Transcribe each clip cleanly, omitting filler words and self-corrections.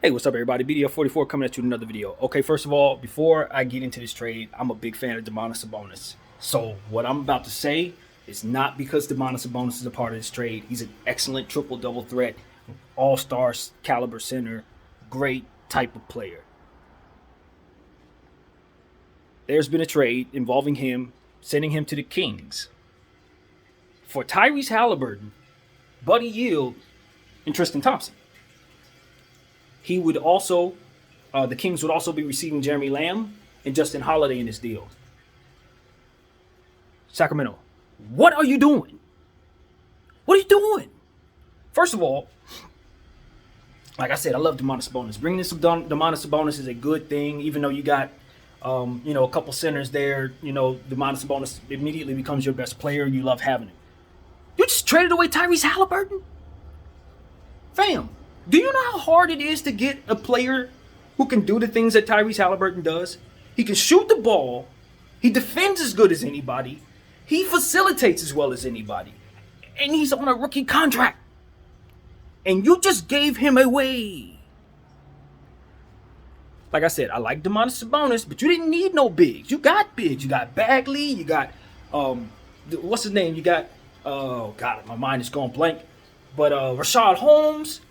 Hey, what's up, everybody? BDF44 coming at you with another video. Okay, first of all, before I get into this trade, I'm a big fan of Domantas Sabonis. So what I'm about to say is not because Domantas Sabonis is a part of this trade. He's an excellent triple-double threat, all-star caliber center, great type of player. There's been a trade involving him, sending him to the Kings for Tyrese Halliburton, Buddy Hield, and Tristan Thompson. He would also, the Kings would also be receiving Jeremy Lamb and Justin Holiday in this deal. Sacramento, what are you doing? What are you doing? First of all, like I said, I love Domantas Sabonis. Bringing in some Domantas Sabonis is a good thing, even though you got, a couple centers there. Domantas Sabonis immediately becomes your best player. You love having him. You just traded away Tyrese Halliburton? Fam. Do you know how hard it is to get a player who can do the things that Tyrese Halliburton does? He can shoot the ball. He defends as good as anybody. He facilitates as well as anybody. And he's on a rookie contract. And you just gave him away. Like I said, I like Domantas Sabonis, but you didn't need no bigs. You got bigs. You got Bagley. You got, what's his name? You got, oh, God, my mind is going blank. But Rashad Holmes.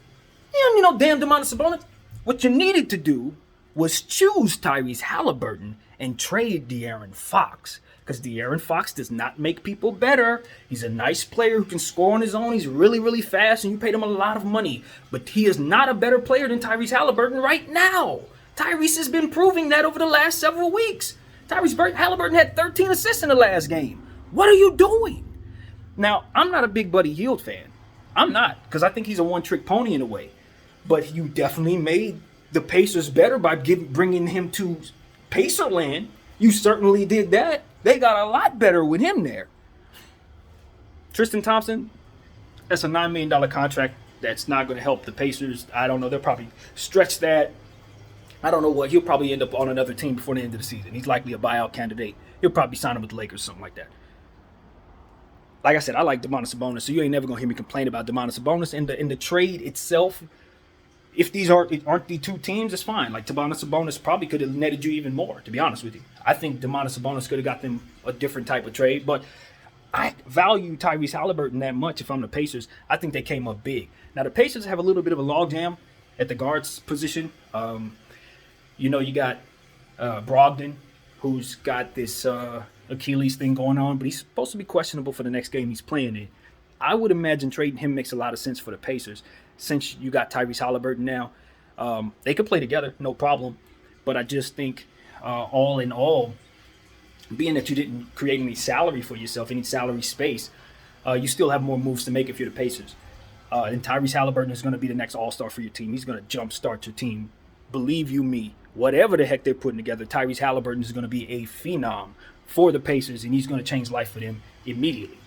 Damn Domantas Sabonis. What you needed to do was choose Tyrese Halliburton and trade De'Aaron Fox. Because De'Aaron Fox does not make people better. He's a nice player who can score on his own. He's really, really fast, and you paid him a lot of money. But he is not a better player than Tyrese Halliburton right now. Tyrese has been proving that over the last several weeks. Tyrese Halliburton had 13 assists in the last game. What are you doing? Now, I'm not a big Buddy Hield fan. I'm not, because I think he's a one-trick pony in a way. But you definitely made the Pacers better by bringing him to Pacerland. You certainly did that. They got a lot better with him there. Tristan Thompson, that's a $9 million contract. That's not going to help the Pacers. I don't know. They'll probably stretch that. I don't know what. He'll probably end up on another team before the end of the season. He's likely a buyout candidate. He'll probably sign him with the Lakers or something like that. Like I said, I like Domantas Sabonis, so you ain't never going to hear me complain about Domantas Sabonis. In the trade itself, if these aren't the two teams, it's fine. Like, Domantas Sabonis probably could have netted you even more, to be honest with you. I think Domantas Sabonis could have got them a different type of trade, but I value Tyrese Halliburton that much if I'm the Pacers. I think they came up big. Now, the Pacers have a little bit of a logjam at the guards position. You got Brogdon, who's got this Achilles thing going on, but he's supposed to be questionable for the next game he's playing in. I would imagine trading him makes a lot of sense for the Pacers. Since you got Tyrese Halliburton now, they could play together, no problem. But I just think, all in all, being that you didn't create any salary for yourself, any salary space, you still have more moves to make if you're the Pacers. And Tyrese Halliburton is going to be the next all-star for your team. He's going to jumpstart your team. Believe you me, whatever the heck they're putting together, Tyrese Halliburton is going to be a phenom for the Pacers, and he's going to change life for them immediately.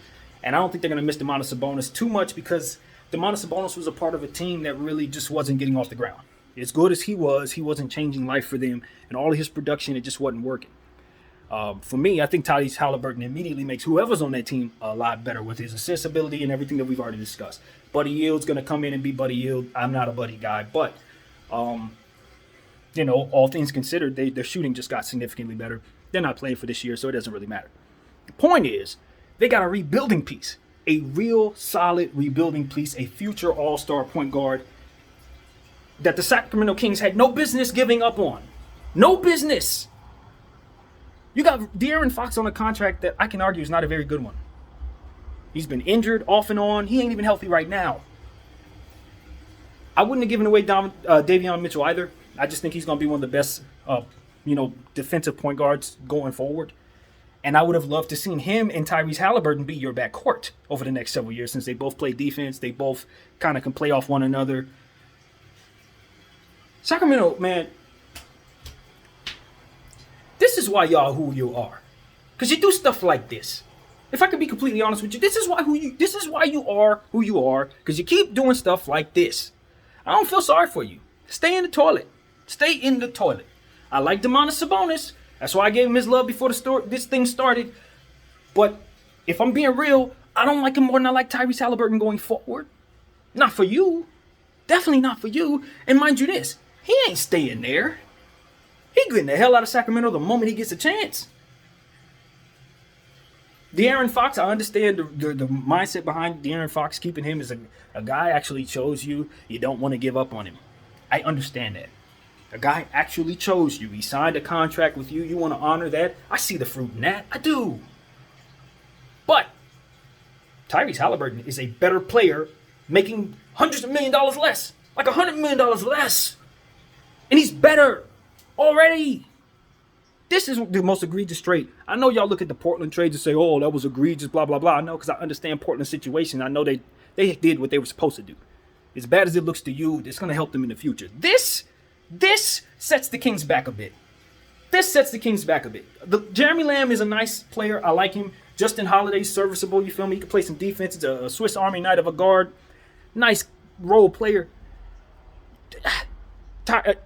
And I don't think they're going to miss Domantas Sabonis too much because Domantas Sabonis was a part of a team that really just wasn't getting off the ground. As good as he wasn't changing life for them, and all of his production, it just wasn't working. For me, I think Tyrese Halliburton immediately makes whoever's on that team a lot better with his assist ability and everything that we've already discussed. Buddy Hield's going to come in and be Buddy Hield. I'm not a Buddy guy, but, all things considered, their shooting just got significantly better. They're not playing for this year, so it doesn't really matter. The point is, they got a rebuilding piece. A real solid rebuilding piece, a future all-star point guard that the Sacramento Kings had no business giving up on. No business. You got De'Aaron Fox on a contract that I can argue is not a very good one. He's been injured off and on. He ain't even healthy right now. I wouldn't have given away Davion Mitchell either. I just think he's going to be one of the best, defensive point guards going forward. And I would have loved to seen him and Tyrese Halliburton be your backcourt over the next several years since they both play defense. They both kind of can play off one another. Sacramento, man, this is why y'all who you are. Because you do stuff like this. If I could be completely honest with you, this is why you are who you are, because you keep doing stuff like this. I don't feel sorry for you. Stay in the toilet. Stay in the toilet. I like Domantas Sabonis. That's why I gave him his love before this thing started. But if I'm being real, I don't like him more than I like Tyrese Halliburton going forward. Not for you. Definitely not for you. And mind you this, He ain't staying there. He getting the hell out of Sacramento the moment he gets a chance. De'Aaron Fox, I understand the mindset behind De'Aaron Fox keeping him as a guy actually chose you. You don't want to give up on him. I understand that. A guy actually chose you. He signed a contract with you. You want to honor that. I see the fruit in that. I do. But Tyrese Halliburton is a better player making hundreds of $millions less. Like $100 million less. And he's better already. This is the most egregious trade. I know y'all look at the Portland trades and say, oh, that was egregious, blah, blah, blah. I know because I understand Portland's situation. I know they did what they were supposed to do. As bad as it looks to you, it's going to help them in the future. This sets the Kings back a bit. Jeremy Lamb is a nice player. I like him. Justin Holiday's serviceable. You feel me? He can play some defense. It's a Swiss Army knife of a guard. Nice role player.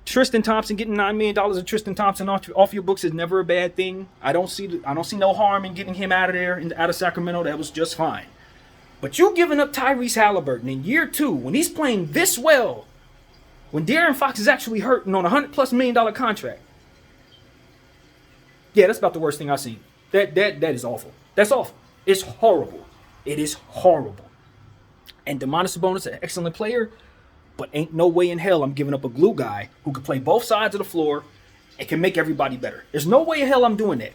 Tristan Thompson, getting $9 million of Tristan Thompson off your books is never a bad thing. I don't see no harm in getting him out of there and out of Sacramento. That was just fine. But you giving up Tyrese Halliburton in year 2 when he's playing this well, when De'Aaron Fox is actually hurting on a $100+ million contract. Yeah, that's about the worst thing I've seen. That is awful. That's awful. It's horrible. It is horrible. And Domantas Sabonis, an excellent player, but ain't no way in hell I'm giving up a glue guy who can play both sides of the floor and can make everybody better. There's no way in hell I'm doing that.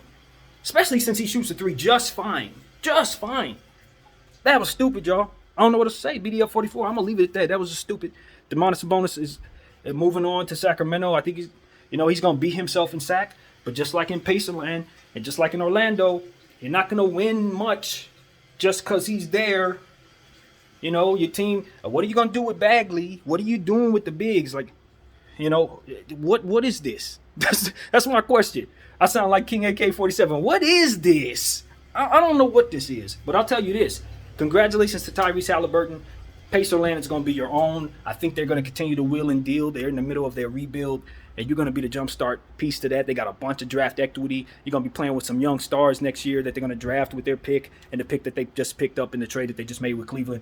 Especially since he shoots the 3 just fine. Just fine. That was stupid, y'all. I don't know what to say. BDF 44. I'm going to leave it at that. That was just stupid. Domantas Sabonis is moving on to Sacramento. I think he's going to beat himself in Sac. But just like in Pacerland and just like in Orlando, you're not going to win much just because he's there. You know, your team, what are you going to do with Bagley? What are you doing with the bigs? Like, you know, what is this? That's my question. I sound like King AK-47. What is this? I don't know what this is, but I'll tell you this. Congratulations to Tyrese Halliburton. Pacerland is going to be your own. I think they're going to continue to wheel and deal. They're in the middle of their rebuild, and you're going to be the jumpstart piece to that. They got a bunch of draft equity. You're going to be playing with some young stars next year that they're going to draft with their pick and the pick that they just picked up in the trade that they just made with Cleveland.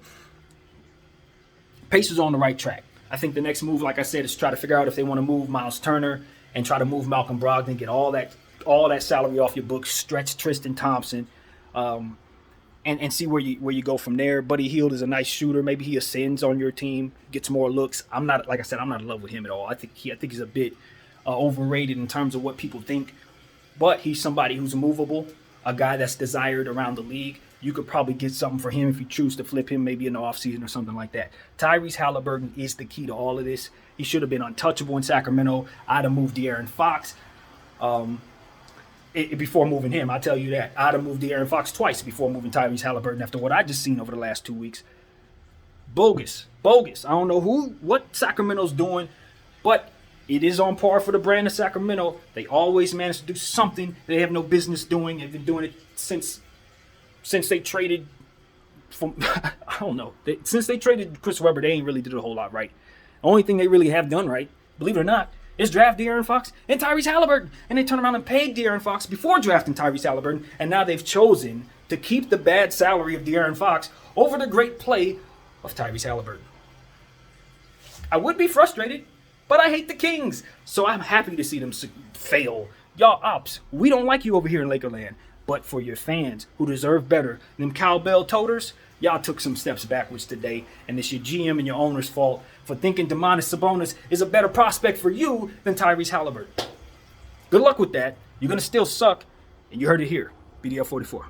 Pacers on the right track. I think the next move, like I said, is try to figure out if they want to move Miles Turner and try to move Malcolm Brogdon, get all that salary off your books, stretch Tristan Thompson, and see where you go from there. Buddy Hield is a nice shooter. Maybe he ascends on your team, gets more looks. I'm not in love with him at all. I think he's a bit overrated in terms of what people think, but he's somebody who's movable, a guy that's desired around the league. You could probably get something for him if you choose to flip him maybe in the offseason or something like that. Tyrese Halliburton is the key to all of this. He should have been untouchable in Sacramento. I'd have moved De'Aaron Fox before moving him. I'll tell you that. I'd have moved De'Aaron Fox twice before moving Tyrese Halliburton after what I just seen over the last 2 weeks. Bogus. I don't know what Sacramento's doing, but it is on par for the brand of Sacramento. They always manage to do something they have no business doing. They've been doing it since they traded from, I don't know. Since they traded Chris Webber, they ain't really did a whole lot right. The only thing they really have done right, believe it or not, is draft De'Aaron Fox and Tyrese Halliburton. And they turn around and paid De'Aaron Fox before drafting Tyrese Halliburton. And now they've chosen to keep the bad salary of De'Aaron Fox over the great play of Tyrese Halliburton. I would be frustrated, but I hate the Kings. So I'm happy to see them fail. Y'all ops, we don't like you over here in Lakerland. But for your fans who deserve better, them cowbell toters, y'all took some steps backwards today. And it's your GM and your owner's fault for thinking Domantas Sabonis is a better prospect for you than Tyrese Halliburton. Good luck with that. You're going to still suck. And you heard it here. BDL 44.